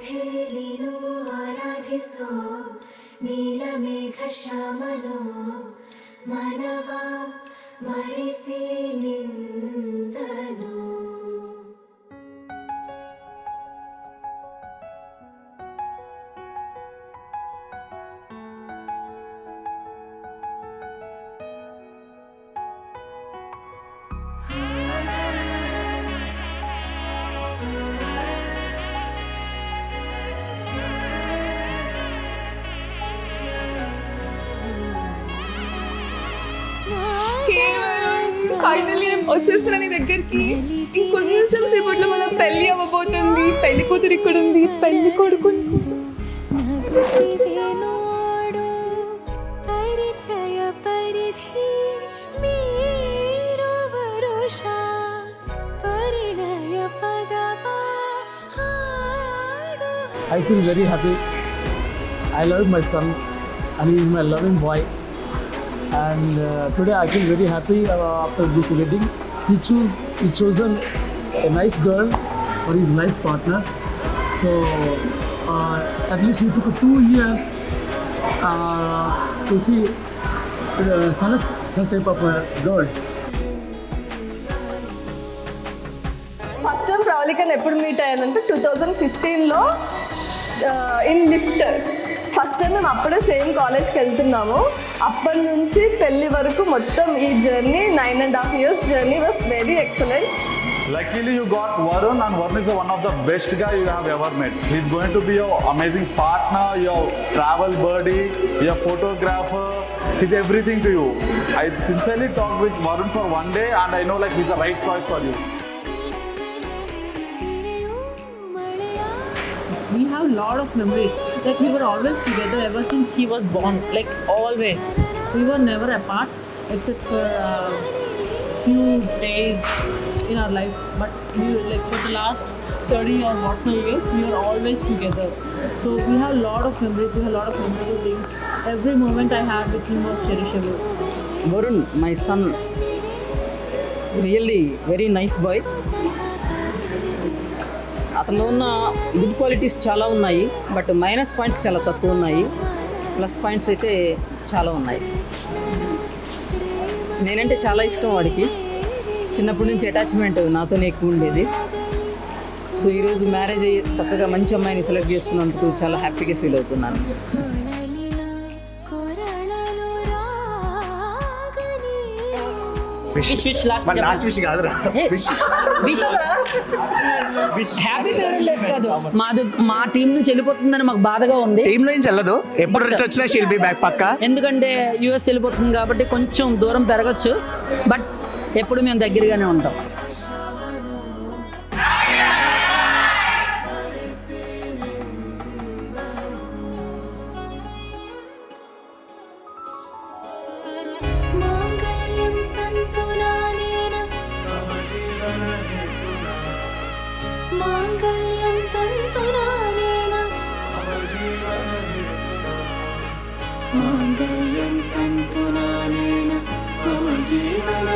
రాధే నిను ఆరాధిస్తూ నీలమేఘ శ్యామలో మనవా మరిసి నిందను. ఫైనల్లీ వచ్చేస్తున్నా నీ దగ్గరికి. ఇంకొంచెం సేపట్లో మన పెళ్లి అవ్వబోతుంది. పెళ్లి కూతురు ఇక్కడ ఉంది, పెళ్లి కొడుకు. I feel very happy. I love my son and he is my loving boy. And today I feel very happy after this wedding. He chosen a nice girl for his life partner. So at least he took 2 years to see such type of a girl. First time ప్రవళికని ఎప్పుడు meet అయ్యానంటే 2015లో in lift. First time మేము అప్పుడే same కాలేజ్కి వెళ్తున్నాము. అప్పటి నుంచి పెళ్లి వరకు మొత్తం ఈ journey 9.5 years journey was very excellent. Luckily you got Varun, and Varun is one of the best guy you have ever met. He's going to be your amazing partner, your travel buddy, your photographer. He's everything to you. I sincerely talked with Varun for one day and I know like he's the right choice for you. We have a lot of memories that we were always together ever since he was born, like always. We were never apart except for few days in our life, but we like for the last 30 or what so years we were always together. So we have a lot of memories, we have a lot of memorable things. Every moment I had with him was cherishable. Varun, my son, really very nice boy. అతనిలో ఉన్న good qualities చాలా ఉన్నాయి, but minus points చాలా తక్కువ ఉన్నాయి. Plus points అయితే చాలా ఉన్నాయి. నేనంటే చాలా ఇష్టం వాడికి. చిన్నప్పటి నుంచి అటాచ్మెంట్ నాతోనే ఎక్కువ ఉండేది. సో ఈరోజు మ్యారేజ్ అయ్యి చక్కగా మంచి అమ్మాయిని సెలెక్ట్ చేసుకున్నందుకు చాలా హ్యాపీగా ఫీల్ అవుతున్నాను. లాస్ట్ విష్ కాదురా, హ్యాపీ పేరెంట్ లైఫ్ కాదు, మా టీం నుంచి వెళ్ళిపోతుందని మాకు బాధగా ఉంది. టీం నుంచి వెళ్ళదు, ఎప్పుడు రిటర్న్ వచ్చినా షీల్ బి బ్యాక్ పక్కా. ఎందుకంటే యూఎస్ వెళ్ళిపోతుంది కాబట్టి కొంచెం దూరం పెరగచ్చు, బట్ ఎప్పుడు మేము దగ్గరగానే ఉంటాం. మాంగళ్యం తంతునానేన మాంగళ్యం తంతునానేన మమ జీవన